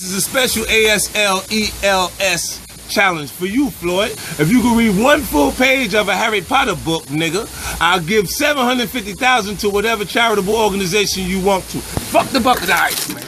is a special ASLELS challenge for you, Floyd. If you can read one full page of a Harry Potter book, nigga, I'll give $750,000 to whatever charitable organization you want to. Fuck the bucket of ice, man.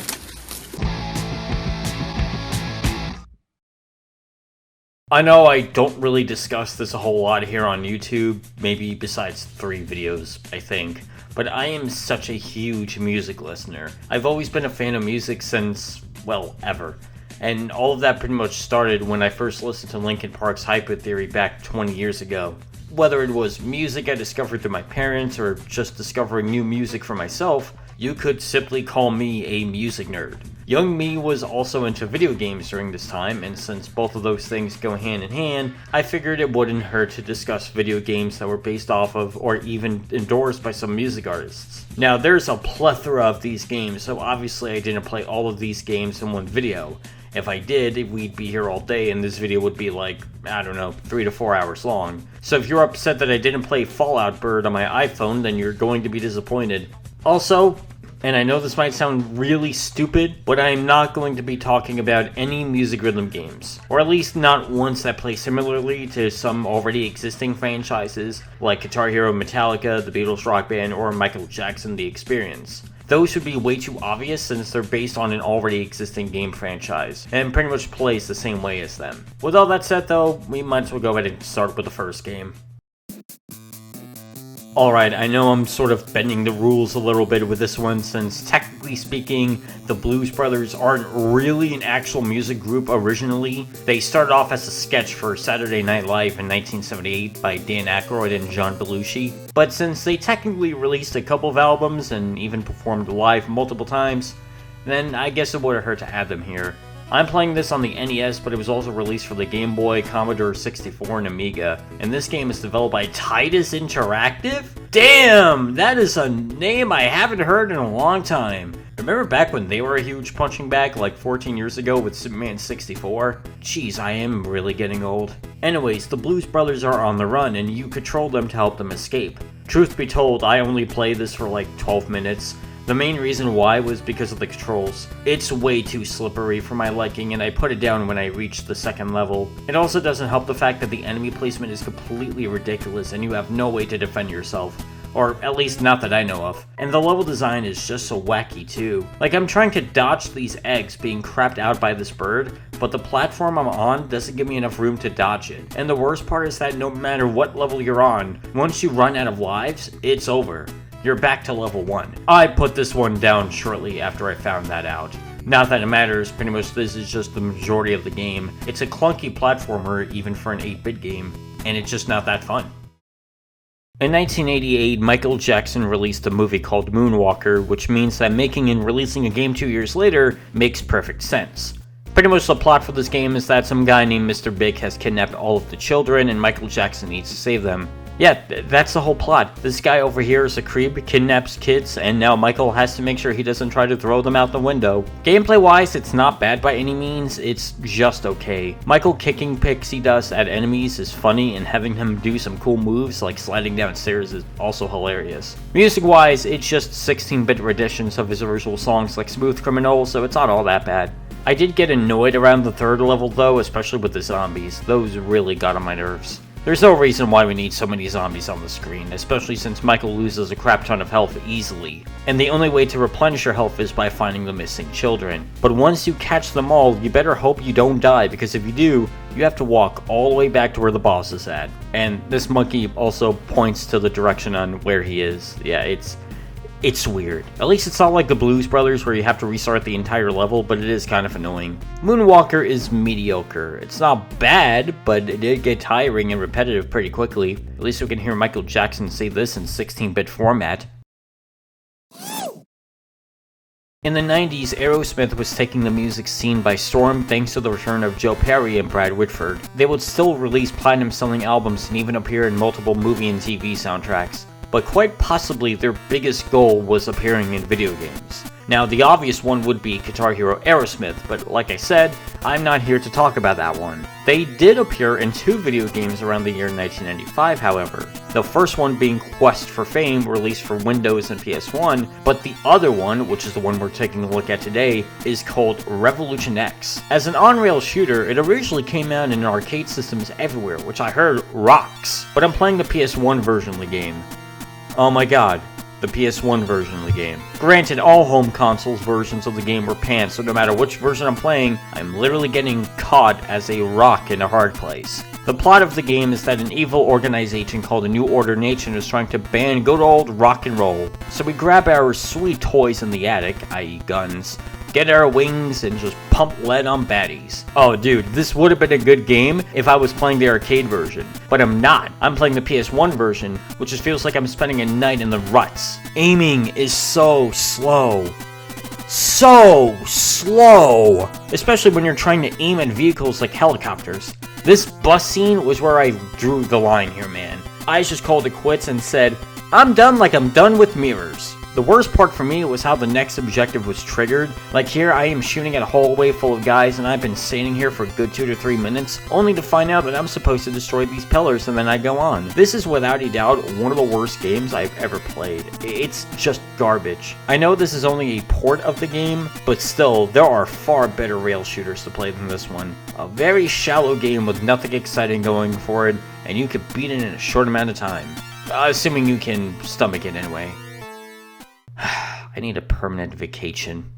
I know I don't really discuss this a whole lot here on YouTube, maybe besides 3 videos, I think, but I am such a huge music listener. I've always been a fan of music since, well, ever. And all of that pretty much started when I first listened to Linkin Park's Hyper Theory back 20 years ago. Whether it was music I discovered through my parents or just discovering new music for myself, you could simply call me a music nerd. Young me was also into video games during this time, and since both of those things go hand in hand, I figured it wouldn't hurt to discuss video games that were based off of or even endorsed by some music artists. Now, there's a plethora of these games, so obviously I didn't play all of these games in one video. If I did, we'd be here all day and this video would be like, I don't know, 3 to 4 hours long. So if you're upset that I didn't play Fallout Bird on my iPhone, then you're going to be disappointed. Also, and I know this might sound really stupid, but I'm not going to be talking about any music rhythm games, or at least not ones that play similarly to some already existing franchises, like Guitar Hero, Metallica, The Beatles Rock Band, or Michael Jackson The Experience. Those would be way too obvious since they're based on an already existing game franchise, and pretty much plays the same way as them. With all that said though, we might as well go ahead and start with the first game. Alright, I know I'm sort of bending the rules a little bit with this one since technically speaking, the Blues Brothers aren't really an actual music group originally. They started off as a sketch for Saturday Night Live in 1978 by Dan Aykroyd and John Belushi. But since they technically released a couple of albums and even performed live multiple times, then I guess it wouldn't hurt to add them here. I'm playing this on the NES, but it was also released for the Game Boy, Commodore 64, and Amiga. And this game is developed by Titus Interactive? Damn! That is a name I haven't heard in a long time. Remember back when they were a huge punching bag like 14 years ago with Superman 64? Jeez, I am really getting old. Anyways, the Blues Brothers are on the run and you control them to help them escape. Truth be told, I only played this for like 12 minutes. The main reason why was because of the controls. It's way too slippery for my liking and I put it down when I reached the second level. It also doesn't help the fact that the enemy placement is completely ridiculous and you have no way to defend yourself. Or at least not that I know of. And the level design is just so wacky too. Like I'm trying to dodge these eggs being crapped out by this bird, but the platform I'm on doesn't give me enough room to dodge it. And the worst part is that no matter what level you're on, once you run out of lives, it's over. You're back to level 1. I put this one down shortly after I found that out. Not that it matters, pretty much this is just the majority of the game. It's a clunky platformer even for an 8-bit game, and it's just not that fun. In 1988, Michael Jackson released a movie called Moonwalker, which means that making and releasing a game 2 years later makes perfect sense. Pretty much the plot for this game is that some guy named Mr. Big has kidnapped all of the children and Michael Jackson needs to save them. Yeah, that's the whole plot. This guy over here is a creep, kidnaps kids, and now Michael has to make sure he doesn't try to throw them out the window. Gameplay-wise, it's not bad by any means, it's just okay. Michael kicking pixie dust at enemies is funny, and having him do some cool moves like sliding downstairs is also hilarious. Music-wise, it's just 16-bit renditions of his original songs like Smooth Criminal, so it's not all that bad. I did get annoyed around the third level though, especially with the zombies. Those really got on my nerves. There's no reason why we need so many zombies on the screen, especially since Michael loses a crap ton of health easily. And the only way to replenish your health is by finding the missing children. But once you catch them all, you better hope you don't die, because if you do, you have to walk all the way back to where the boss is at. And this monkey also points to the direction on where he is. Yeah, it's weird. At least it's not like the Blues Brothers where you have to restart the entire level, but it is kind of annoying. Moonwalker is mediocre. It's not bad, but it did get tiring and repetitive pretty quickly. At least we can hear Michael Jackson say this in 16-bit format. In the 90s, Aerosmith was taking the music scene by storm thanks to the return of Joe Perry and Brad Whitford. They would still release platinum-selling albums and even appear in multiple movie and TV soundtracks. But quite possibly their biggest goal was appearing in video games. Now, the obvious one would be Guitar Hero Aerosmith, but like I said, I'm not here to talk about that one. They did appear in 2 video games around the year 1995, however. The first one being Quest for Fame, released for Windows and PS1, but the other one, which is the one we're taking a look at today, is called Revolution X. As an on-rail shooter, it originally came out in arcade systems everywhere, which I heard rocks, but I'm playing the PS1 version of the game. Oh my god. The PS1 version of the game. Granted, all home consoles versions of the game were pants, so no matter which version I'm playing, I'm literally getting caught as a rock in a hard place. The plot of the game is that an evil organization called the New Order Nation is trying to ban good old rock and roll. So we grab our sweet toys in the attic, i.e. guns, get our wings, and just pump lead on baddies. Oh dude, this would have been a good game if I was playing the arcade version, but I'm not. I'm playing the PS1 version, which just feels like I'm spending a night in the ruts. Aiming is so slow. So slow! Especially when you're trying to aim at vehicles like helicopters. This bus scene was where I drew the line here, man. I just called it quits and said, I'm done like I'm done with mirrors. The worst part for me was how the next objective was triggered. Like here, I am shooting at a hallway full of guys and I've been standing here for a good 2 to 3 minutes, only to find out that I'm supposed to destroy these pillars and then I go on. This is without a doubt one of the worst games I've ever played. It's just garbage. I know this is only a port of the game, but still, there are far better rail shooters to play than this one. A very shallow game with nothing exciting going for it, and you could beat it in a short amount of time. Assuming you can stomach it anyway. I need a permanent vacation.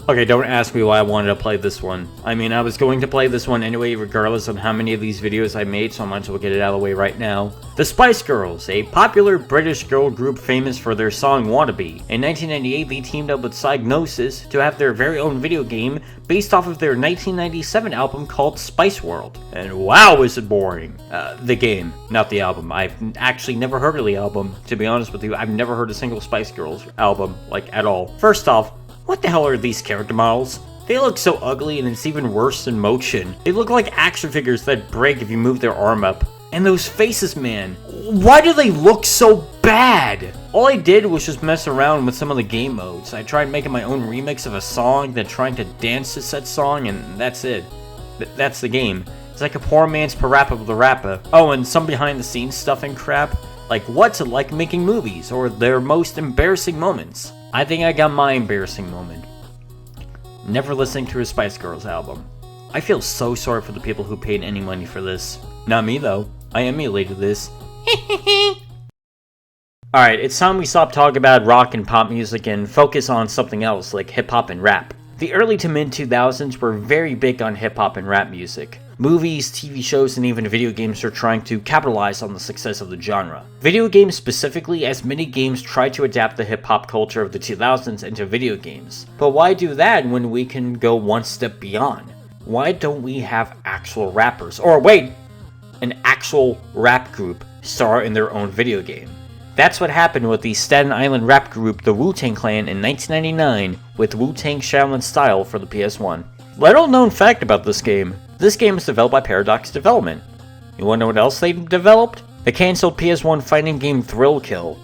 Okay, don't ask me why I wanted to play this one. I mean, I was going to play this one anyway, regardless of how many of these videos I made, so I might as well get it out of the way right now. The Spice Girls, a popular British girl group famous for their song Wannabe. In 1998, they teamed up with Psygnosis to have their very own video game based off of their 1997 album called Spice World. And wow, is it boring. The game, not the album. I've actually never heard of the album, to be honest with you. I've never heard a single Spice Girls album, like, at all. First off, what the hell are these character models? They look so ugly and it's even worse in motion. They look like action figures that break if you move their arm up. And those faces, man. Why do they look so bad? All I did was just mess around with some of the game modes. I tried making my own remix of a song, then trying to dance to said song, and that's it. That's the game. It's like a poor man's Parappa the Rappa. Oh, and some behind the scenes stuff and crap. Like what's it like making movies, or their most embarrassing moments. I think I got my embarrassing moment. Never listening to a Spice Girls album. I feel so sorry for the people who paid any money for this. Not me though. I emulated this. Alright, it's time we stop talking about rock and pop music and focus on something else like hip hop and rap. The early to mid 2000s were very big on hip hop and rap music. Movies, TV shows, and even video games are trying to capitalize on the success of the genre. Video games specifically, as many games try to adapt the hip-hop culture of the 2000s into video games. But why do that when we can go one step beyond? Why don't we have actual rappers, or wait, an actual rap group star in their own video game? That's what happened with the Staten Island rap group the Wu-Tang Clan in 1999 with Wu-Tang Shaolin Style for the PS1. Little known fact about this game. This game is developed by Paradox Development. You wanna know what else they developed? The cancelled PS1 fighting game Thrill Kill.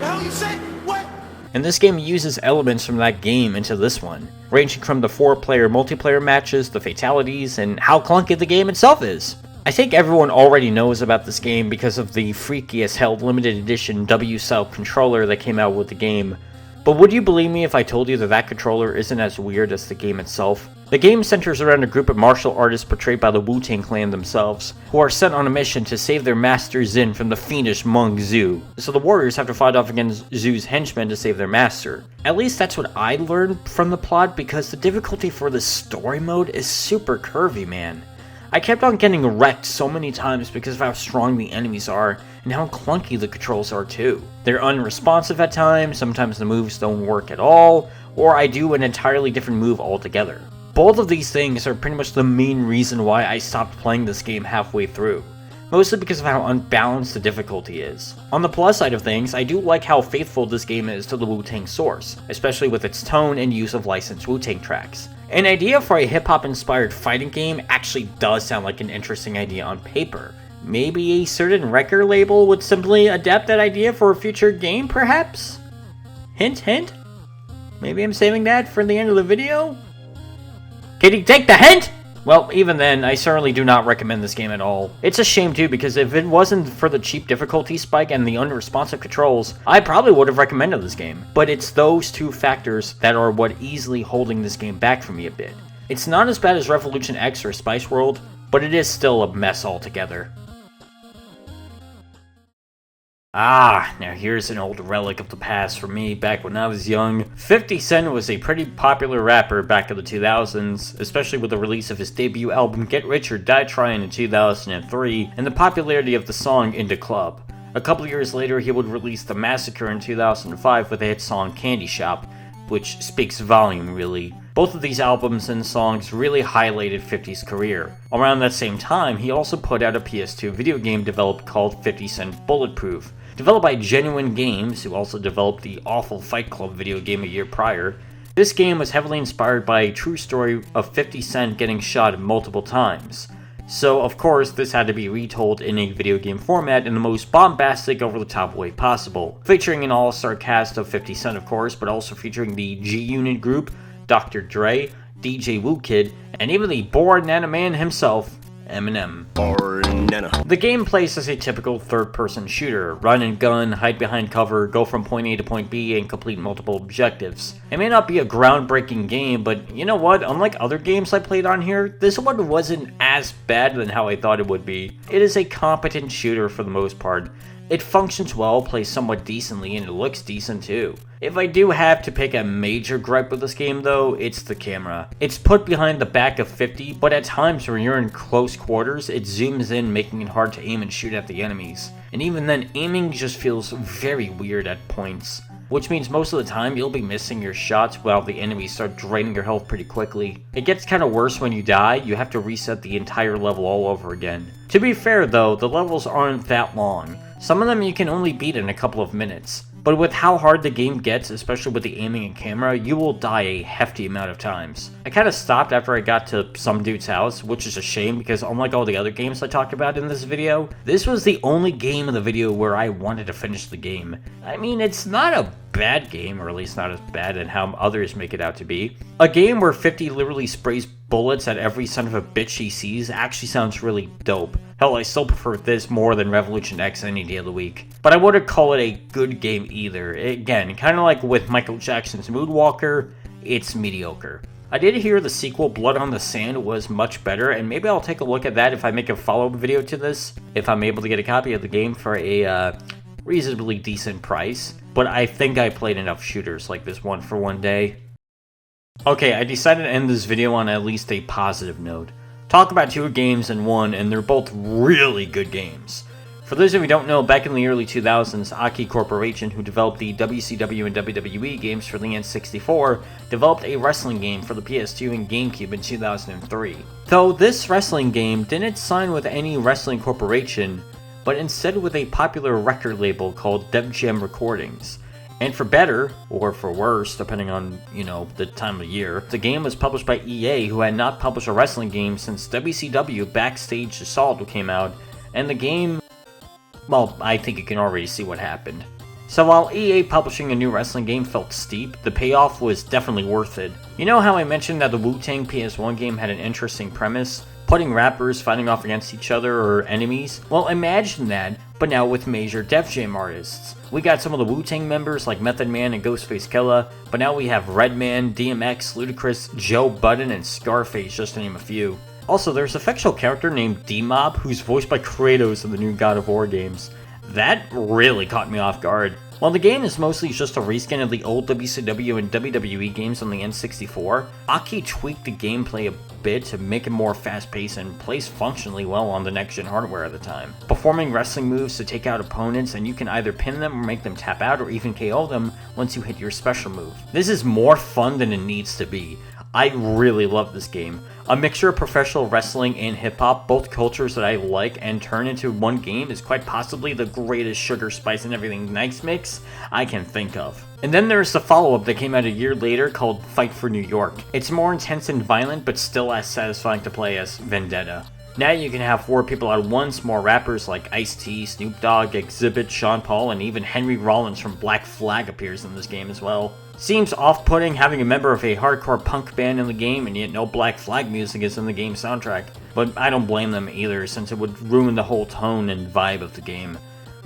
And this game uses elements from that game into this one, ranging from the 4-player multiplayer matches, the fatalities, and how clunky the game itself is. I think everyone already knows about this game because of the freaky as hell limited edition W-style controller that came out with the game. But would you believe me if I told you that that controller isn't as weird as the game itself? The game centers around a group of martial artists portrayed by the Wu-Tang Clan themselves, who are sent on a mission to save their master Zin from the fiendish monk Zhu. So the warriors have to fight off against Zhu's henchmen to save their master. At least that's what I learned from the plot, because the difficulty for this story mode is super curvy, man. I kept on getting wrecked so many times because of how strong the enemies are, and how clunky the controls are too. They're unresponsive at times, sometimes the moves don't work at all, or I do an entirely different move altogether. Both of these things are pretty much the main reason why I stopped playing this game halfway through. Mostly because of how unbalanced the difficulty is. On the plus side of things, I do like how faithful this game is to the Wu-Tang source, especially with its tone and use of licensed Wu-Tang tracks. An idea for a hip-hop inspired fighting game actually does sound like an interesting idea on paper. Maybe a certain record label would simply adapt that idea for a future game, perhaps? Hint, hint? Maybe I'm saving that for the end of the video? Can you take the hint? Well, even then, I certainly do not recommend this game at all. It's a shame too, because if it wasn't for the cheap difficulty spike and the unresponsive controls, I probably would have recommended this game. But it's those two factors that are what easily holding this game back for me a bit. It's not as bad as Revolution X or Spice World, but it is still a mess altogether. Now here's an old relic of the past for me. Back when I was young, 50 Cent was a pretty popular rapper back in the 2000s, especially with the release of his debut album Get Rich or Die Trying in 2003, and the popularity of the song In Da Club. A couple years later, he would release The Massacre in 2005 with the hit song Candy Shop, which speaks volume really. Both of these albums and songs really highlighted 50's career. Around that same time, he also put out a PS2 video game developed called 50 Cent Bulletproof. Developed by Genuine Games, who also developed the awful Fight Club video game a year prior. This game was heavily inspired by a true story of 50 Cent getting shot multiple times. So, of course, this had to be retold in a video game format in the most bombastic, over-the-top way possible. Featuring an all-star cast of 50 Cent, of course, but also featuring the G-Unit group, Dr. Dre, DJ Wu-Kid, and even the bored Nana Man himself, Eminem. The game plays as a typical third-person shooter. Run and gun, hide behind cover, go from point A to point B, and complete multiple objectives. It may not be a groundbreaking game, but you know what? Unlike other games I played on here, this one wasn't as bad than how I thought it would be. It is a competent shooter for the most part. It functions well, plays somewhat decently, and it looks decent too. If I do have to pick a major gripe with this game though, it's the camera. It's put behind the back of 50, but at times when you're in close quarters, it zooms in, making it hard to aim and shoot at the enemies. And even then, aiming just feels very weird at points. Which means most of the time you'll be missing your shots while the enemies start draining your health pretty quickly. It gets kinda worse when you die, you have to reset the entire level all over again. To be fair though, the levels aren't that long. Some of them you can only beat in a couple of minutes. But with how hard the game gets, especially with the aiming and camera, you will die a hefty amount of times. I kinda stopped after I got to some dude's house, which is a shame because unlike all the other games I talked about in this video, this was the only game in the video where I wanted to finish the game. I mean, it's not a bad game, or at least not as bad as how others make it out to be. A game where 50 literally sprays bullets at every son of a bitch he sees actually sounds really dope. Hell, I still prefer this more than Revolution X any day of the week. But I wouldn't call it a good game either. Again, kinda like with Michael Jackson's Moodwalker, it's mediocre. I did hear the sequel, Blood on the Sand, was much better, and maybe I'll take a look at that if I make a follow-up video to this, if I'm able to get a copy of the game for a reasonably decent price. But I think I played enough shooters like this one for one day. Okay, I decided to end this video on at least a positive note. Talk about two games in one, and they're both really good games. For those of you who don't know, back in the early 2000s, Aki Corporation, who developed the WCW and WWE games for the N64, developed a wrestling game for the PS2 and GameCube in 2003. Though this wrestling game didn't sign with any wrestling corporation, but instead with a popular record label called Def Jam Recordings. And for better, or for worse, depending on, the time of year, the game was published by EA, who had not published a wrestling game since WCW Backstage Assault came out, and the game, well, I think you can already see what happened. So while EA publishing a new wrestling game felt steep, the payoff was definitely worth it. You know how I mentioned that the Wu-Tang PS1 game had an interesting premise? Putting rappers fighting off against each other or enemies? Well, imagine that, but now with major Def Jam artists. We got some of the Wu-Tang members like Method Man and Ghostface Killah, but now we have Redman, DMX, Ludacris, Joe Budden, and Scarface, just to name a few. Also, there's a fictional character named D-Mob who's voiced by Kratos in the new God of War games. That really caught me off guard. While the game is mostly just a reskin of the old WCW and WWE games on the N64, Aki tweaked the gameplay a bit to make it more fast-paced and plays functionally well on the next-gen hardware at the time. Performing wrestling moves to take out opponents, and you can either pin them or make them tap out or even KO them once you hit your special move. This is more fun than it needs to be. I really love this game. A mixture of professional wrestling and hip-hop, both cultures that I like, and turn into one game is quite possibly the greatest sugar, spice, and everything nice mix I can think of. And then there's the follow-up that came out a year later called Fight for New York. It's more intense and violent, but still as satisfying to play as Vendetta. Now you can have 4 people at once, more rappers like Ice-T, Snoop Dogg, Exhibit, Sean Paul, and even Henry Rollins from Black Flag appears in this game as well. Seems off-putting having a member of a hardcore punk band in the game and yet no Black Flag music is in the game soundtrack, but I don't blame them either since it would ruin the whole tone and vibe of the game.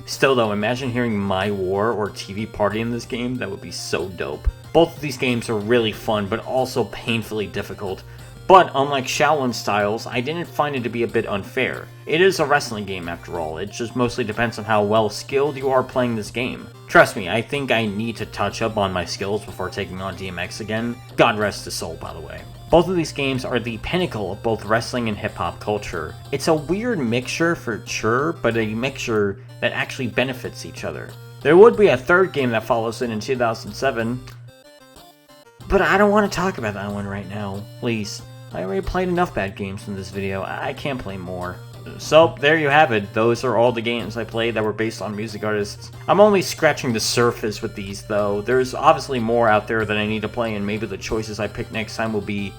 Still though, imagine hearing My War or TV Party in this game, that would be so dope. Both of these games are really fun but also painfully difficult. But unlike Shaolin Styles, I didn't find it to be a bit unfair. It is a wrestling game after all, it just mostly depends on how well skilled you are playing this game. Trust me, I think I need to touch up on my skills before taking on DMX again. God rest his soul, by the way. Both of these games are the pinnacle of both wrestling and hip-hop culture. It's a weird mixture for sure, but a mixture that actually benefits each other. There would be a third game that follows it in 2007, but I don't want to talk about that one right now, please. I already played enough bad games in this video, I can't play more. So, there you have it. Those are all the games I played that were based on music artists. I'm only scratching the surface with these, though. There's obviously more out there that I need to play, and maybe the choices I pick next time will be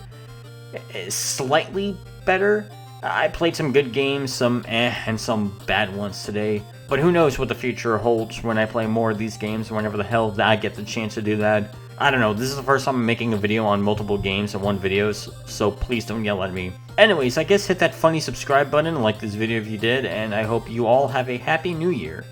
slightly better. I played some good games, some and some bad ones today. But who knows what the future holds when I play more of these games, whenever the hell I get the chance to do that. I don't know, this is the first time I'm making a video on multiple games in one video, so please don't yell at me. Anyways, I guess hit that funny subscribe button and like this video if you did, and I hope you all have a happy new year.